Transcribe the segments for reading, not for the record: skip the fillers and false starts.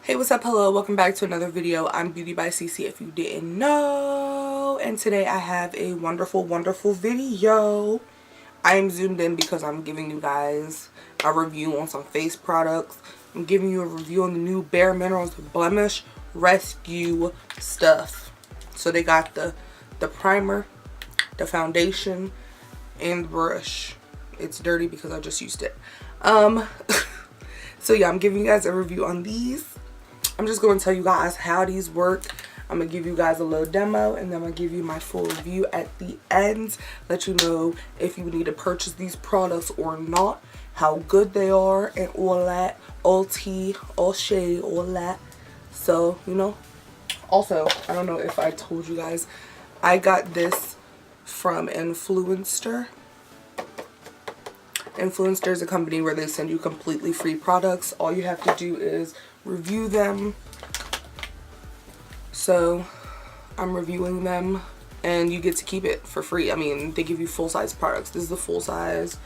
Hey, what's up? Hello, welcome back to another video. I'm Beauty by CeCe if you didn't know, and today I have a wonderful video. I am zoomed in because I'm giving you guys a review on some face products. I'm giving you a review on the new Bare Minerals Blemish Rescue stuff. So they got the primer, the foundation, and the brush. It's dirty because I just used it. So yeah, I'm giving you guys a review on these. I'm just going to tell you guys how these work. I'm going to give you guys a little demo, and then I'm going to give you my full review at the end. Let you know if you need to purchase these products or not, how good they are, and all that. All tea, all shade, all that. So, you know. Also, I don't know if I told you guys, I got this from Influenster. Influenster is a company where they send you completely free products. All you have to do is review them. So I'm reviewing them and you get to keep it for free. I mean, they give you full-size products. This is the full size.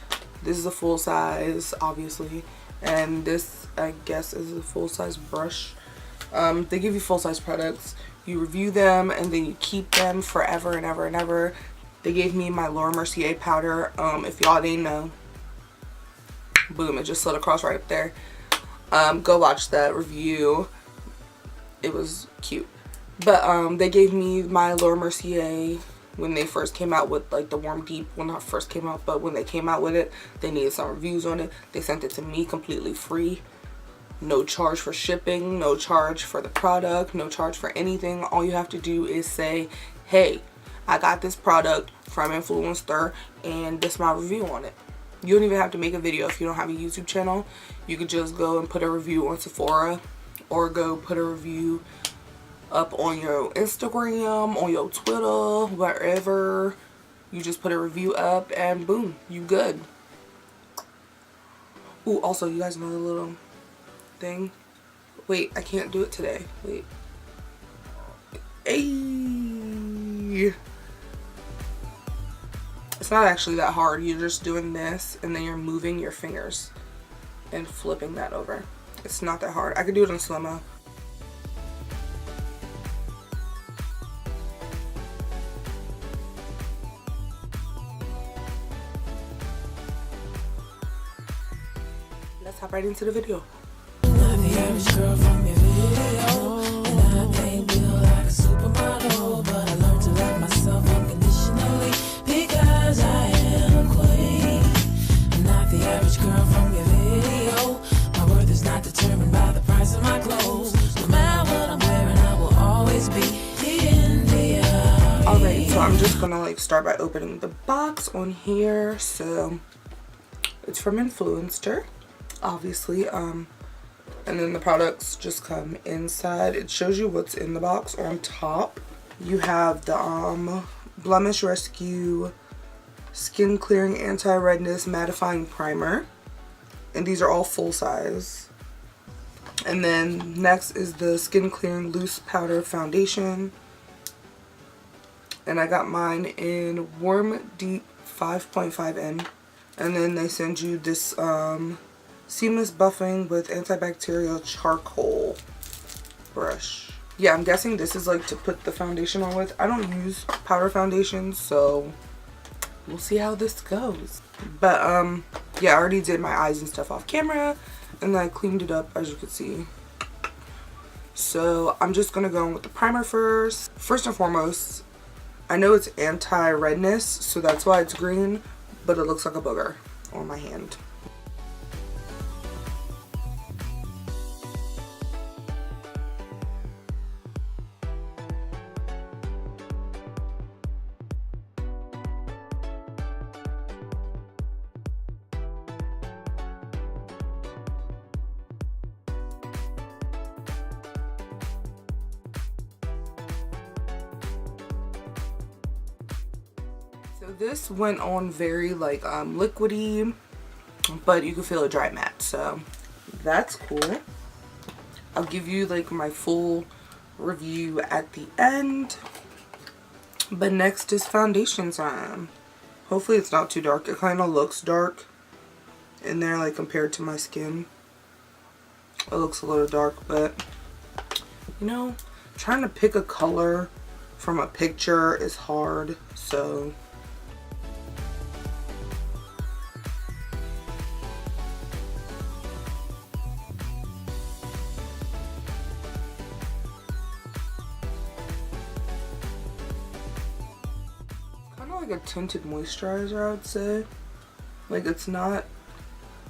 This is a full size, obviously. And this, I guess, is a full-size brush. They give you full-size products. You review them and then you keep them forever and ever and ever. They gave me my Laura Mercier powder. If y'all didn't know, boom, it just slid across right up there. Go watch that review. It was cute. But they gave me my Laura Mercier when they first came out with like the Warm Deep. Well, not first came out, but when they came out with it, they needed some reviews on it. They sent it to me completely free. No charge for shipping, no charge for the product, no charge for anything. All you have to do is say, hey, I got this product from Influenster and this is my review on it. You don't even have to make a video if you don't have a YouTube channel. You could just go and put a review on Sephora, or go put a review up on your Instagram, on your Twitter, wherever. You just put a review up and boom, you good. Ooh, also, you guys know the little thing. Wait, I can't do it today. Wait. Hey. It's not actually that hard. You're just doing this and then you're moving your fingers and flipping that over. It's not that hard. I could do it in slow-mo. Let's hop right into the video. I'm the average girl from your video, and I ain't built like a supermodel, but I learned to love myself unconditionally because I am a queen. I'm not the average girl from your video. My worth is not determined by the price of my clothes. No matter what I'm wearing, I will always be in the eye. Alright, so I'm just gonna like start by opening the box on here. So it's from Influencer, obviously. And then the products just come inside. It shows you what's in the box. On top, you have the Blemish Rescue Skin Clearing Anti-Redness Mattifying Primer. And these are all full size. And then next is the Skin Clearing Loose Powder Foundation. And I got mine in Warm Deep 5.5N. And then they send you this seamless buffing with antibacterial charcoal brush. Yeah, I'm guessing this is like to put the foundation on with. I don't use powder foundation, so we'll see how this goes. But yeah, I already did my eyes and stuff off camera, and then I cleaned it up, as you can see. So I'm just gonna go in with the primer first. First and foremost, I know it's anti-redness, so that's why it's green, but it looks like a booger on my hand. So this went on very like liquidy, but you can feel it dry matte, so that's cool. I'll give you like my full review at the end. But next is foundation time. Hopefully it's not too dark. It kind of looks dark in there, like compared to my skin. It looks a little dark, but you know, trying to pick a color from a picture is hard, so kind of like a tinted moisturizer, I would say. Like, it's not,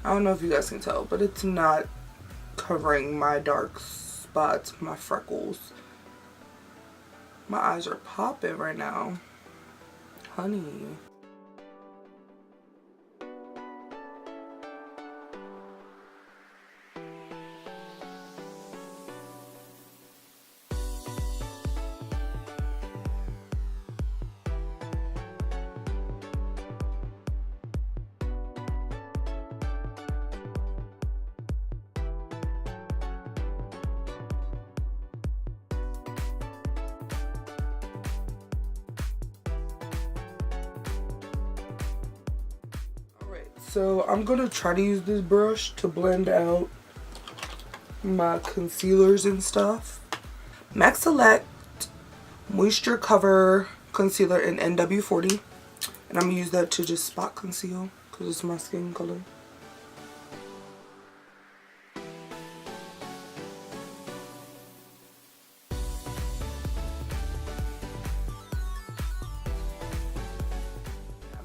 I don't know if you guys can tell, but it's not covering my dark spots, my freckles. My eyes are popping right now, honey. So I'm gonna try to use this brush to blend out my concealers and stuff. MAC Select Moisture Cover Concealer in NW40. And I'm gonna use that to just spot conceal because it's my skin color.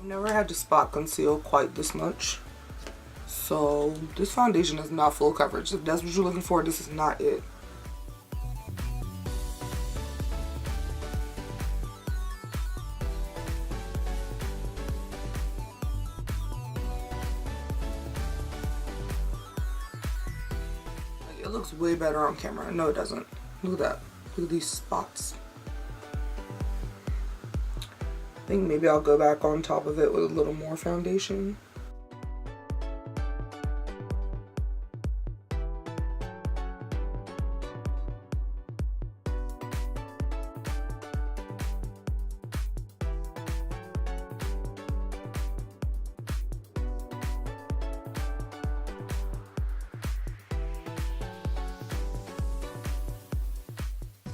Never had to spot conceal quite this much, so this foundation is not full coverage. If that's what you're looking for, this is not it. Like, it looks way better on camera. No, it doesn't. Look at that. Look at these spots. I think maybe I'll go back on top of it with a little more foundation.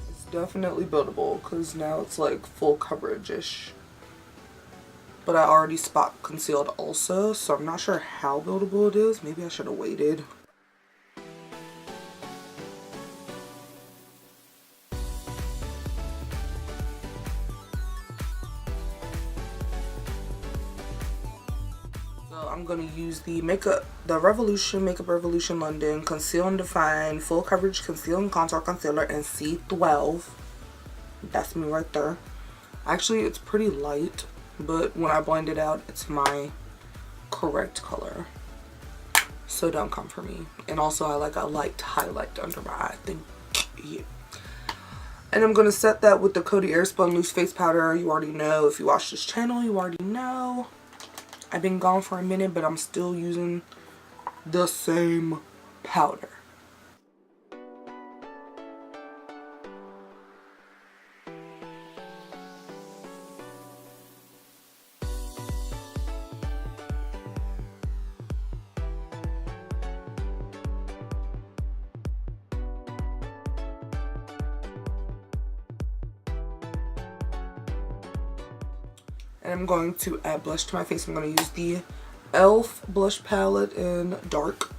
It's definitely buildable because now it's like full coverage-ish. But I already spot concealed also, so I'm not sure how buildable it is. Maybe I should have waited. So I'm gonna use the Revolution Makeup Revolution London Conceal and Define Full Coverage Conceal and Contour Concealer in C12. That's me right there. Actually, it's pretty light, but when I blend it out, it's my correct color. So don't come for me. And also, I like a light highlight under my eye. Thank you. And I'm going to set that with the Coty Airspun Loose Face Powder. You already know. If you watch this channel, you already know. I've been gone for a minute, but I'm still using the same powder. And I'm going to add blush to my face. I'm going to use the e.l.f. blush palette in dark.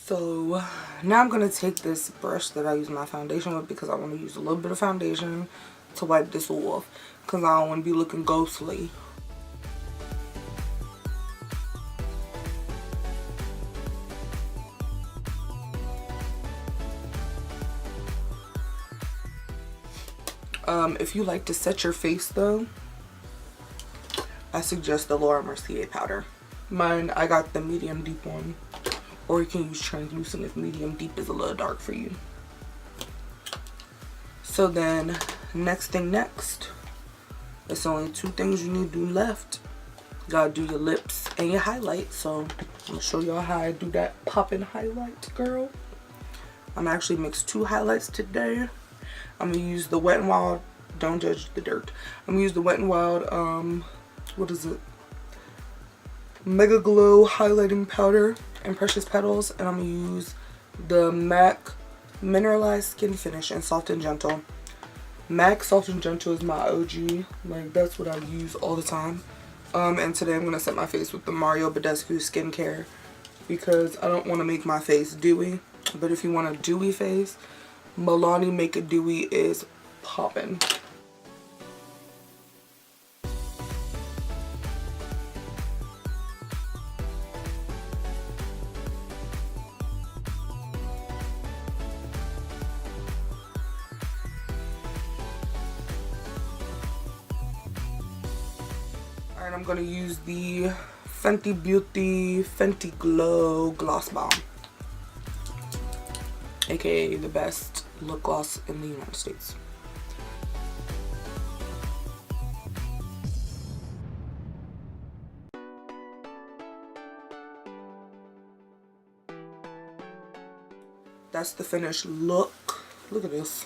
So now I'm going to take this brush that I use my foundation with, because I want to use a little bit of foundation to wipe this off, because I don't want to be looking ghostly. If you like to set your face though, I suggest the Laura Mercier powder. Mine, I got the medium deep one, or you can use translucent if medium deep is a little dark for you. So then, next thing next, it's only two things you need to do left. You gotta do your lips and your highlight. So I'm gonna show y'all how I do that popping highlight, girl. I'm actually mixed 2 highlights today. I'm gonna use the Wet n Wild, don't judge the dirt. I'm gonna use the Wet n Wild, what is it? Mega Glow highlighting powder and Precious Petals, and I'm gonna use the MAC Mineralized Skin Finish and Soft and Gentle. MAC Soft and Gentle is my OG, like that's what I use all the time. And today I'm gonna set my face with the Mario Badescu skincare because I don't want to make my face dewy. But if you want a dewy face, Milani Make It Dewy is poppin'. Alright, I'm gonna use the Fenty Beauty Fenty Glow Gloss Bomb, aka the best lip gloss in the United States. That's the finished look. Look at this.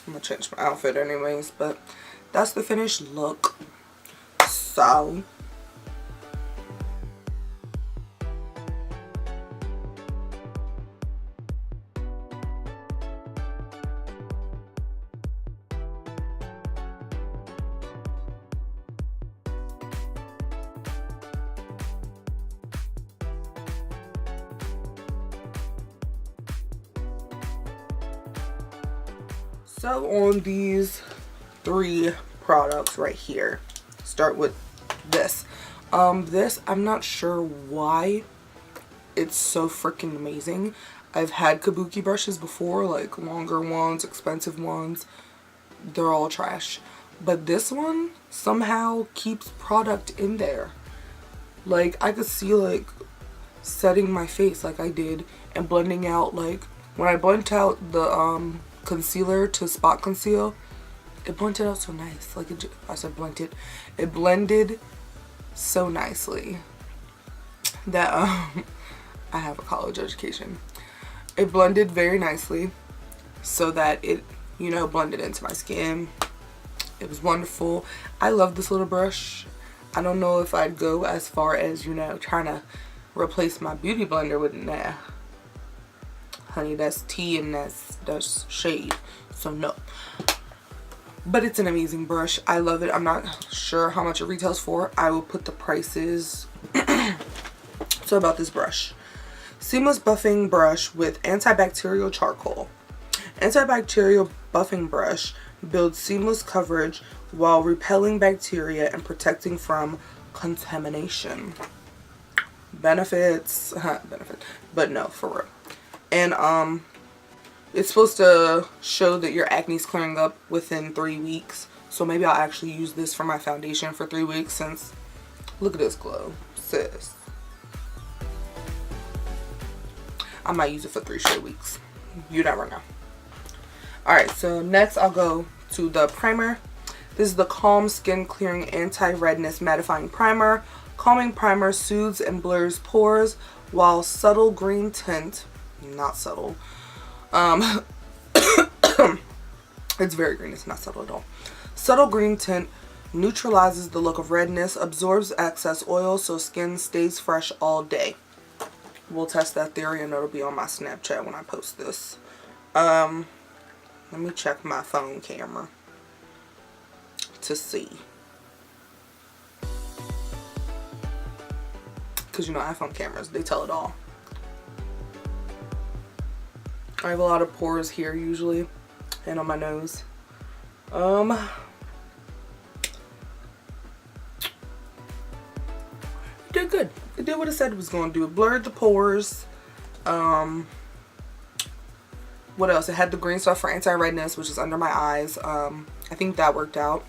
I'm gonna change my outfit anyways, but that's the finished look. So on these 3 products right here, start with this. This, I'm not sure why it's so freaking amazing. I've had kabuki brushes before, like longer ones, expensive ones. They're all trash. But this one somehow keeps product in there. Like I could see like setting my face like I did and blending out, like when I blend out the concealer to spot conceal, it blended out so nice. Like it blended so nicely that I have a college education. It blended very nicely so that it, you know, blended into my skin. It was wonderful. I love this little brush. I don't know if I'd go as far as, you know, trying to replace my beauty blender with it. Nah, honey, that's tea and that's shade, so no. But it's an amazing brush. I love it. I'm not sure how much it retails for. I will put the prices. So about this brush. Seamless buffing brush with antibacterial charcoal. Antibacterial buffing brush builds seamless coverage while repelling bacteria and protecting from contamination. Benefits, but no, for real. And it's supposed to show that your acne is clearing up within 3 weeks. So maybe I'll actually use this for my foundation for 3 weeks, since look at this glow, sis. I might use it for 3 straight weeks. You never know. Alright, so next I'll go to the primer. This is the Calm Skin Clearing Anti-Redness Mattifying Primer. Calming primer soothes and blurs pores, while subtle green tint, not subtle, it's very green, it's not subtle at all. Subtle green tint neutralizes the look of redness, absorbs excess oil so skin stays fresh all day. We'll test that theory and it'll be on my Snapchat when I post this. Let me check my phone camera to see. Because you know iPhone cameras, they tell it all. I have a lot of pores here usually and on my nose. It did good. It did what it said it was going to do. It blurred the pores. What else? It had the green stuff for anti-redness, which is under my eyes. I think that worked out.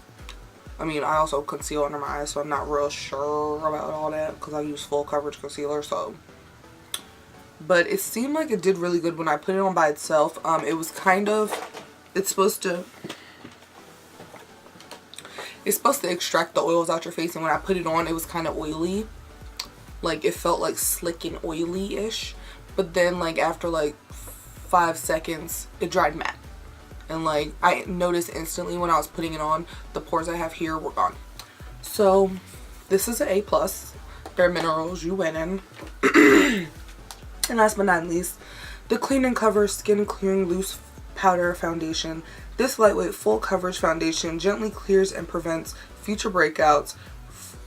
I mean, I also conceal under my eyes, so I'm not real sure about all that because I use full coverage concealer, so. But it seemed like it did really good when I put it on by itself. It was kind of, it's supposed to extract the oils out your face, and when I put it on, it was kind of oily. Like, it felt like slick and oily-ish. but then like after like 5 seconds it dried matte, and like I noticed instantly when I was putting it on, the pores I have here were gone. So this is an A+. Bare Minerals, you winning. And last but not least, the Clean and Cover Skin Clearing Loose Powder Foundation. This lightweight full coverage foundation gently clears and prevents future breakouts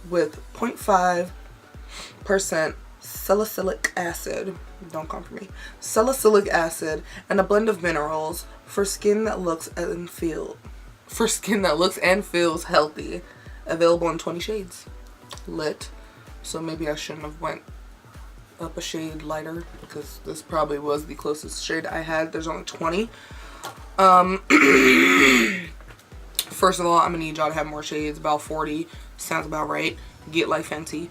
with 0.5% salicylic acid. Don't come for me. Salicylic acid and a blend of minerals for skin that looks and feels healthy. Available in 20 shades. Lit. So maybe I shouldn't have went up a shade lighter, because this probably was the closest shade I had. There's only 20. First of all, I'm gonna need y'all to have more shades. About 40 sounds about right. Get like Fenty.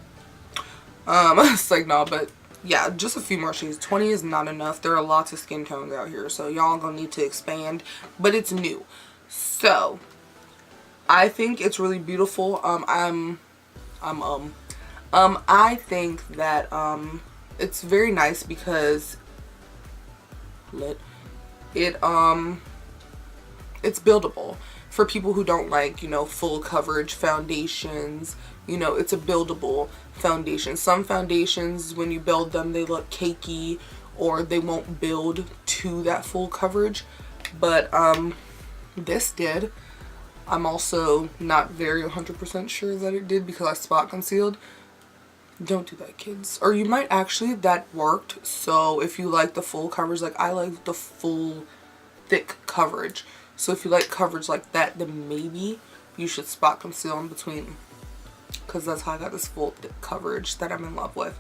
It's like, no, but yeah, just a few more shades. 20 is not enough. There are lots of skin tones out here, so y'all gonna need to expand, but it's new. So I think it's really beautiful. I think that it's very nice because it's buildable for people who don't like, you know, full coverage foundations. You know, it's a buildable foundation. Some foundations, when you build them, they look cakey or they won't build to that full coverage, but this did. I'm also not very 100% sure that it did because I spot concealed. Don't do that, kids. Or you might actually, that worked. So if you like the full coverage, like I like the full thick coverage. So if you like coverage like that, then maybe you should spot conceal in between, because that's how I got this full thick coverage that I'm in love with.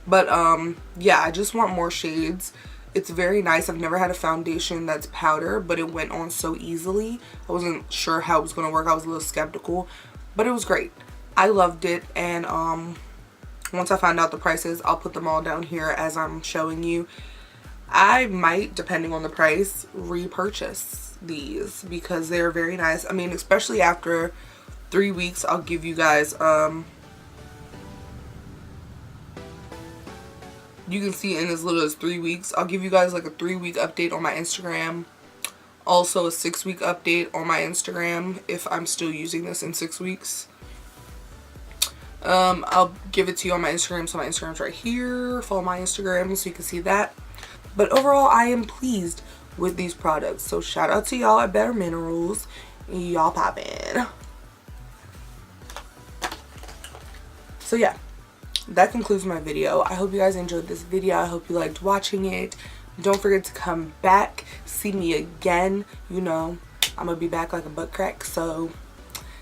But yeah, I just want more shades. It's very nice. I've never had a foundation that's powder, but it went on so easily. I wasn't sure how it was going to work. I was a little skeptical, but it was great. I loved it. And once I find out the prices, I'll put them all down here as I'm showing you. I might, depending on the price, repurchase these because they're very nice. I mean, especially after 3 weeks, I'll give you guys you can see in as little as 3 weeks. I'll give you guys like a 3-week update on my Instagram. Also a 6-week update on my Instagram if I'm still using this in 6 weeks. I'll give it to you on my Instagram. So my Instagram's right here. Follow my Instagram so you can see that. But overall, I am pleased with these products. So shout out to y'all at Bare Minerals. Y'all poppin'. So yeah, that concludes my video. I hope you guys enjoyed this video. I hope you liked watching it. Don't forget to come back, see me again. You know, I'm gonna be back like a butt crack, so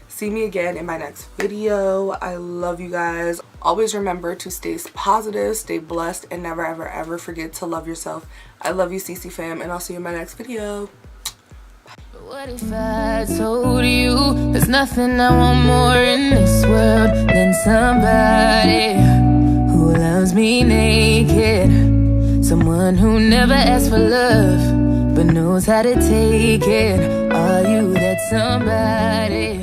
see me again in my next video. I love you guys. Always remember to stay positive, stay blessed, and never ever ever forget to love yourself. I love you, CeCeFam, and I'll see you in my next video. What if I told you there's nothing I want more in this world than somebody who loves me naked? Someone who never asks for love but knows how to take it. Are you that somebody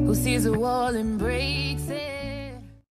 who sees a wall and breaks?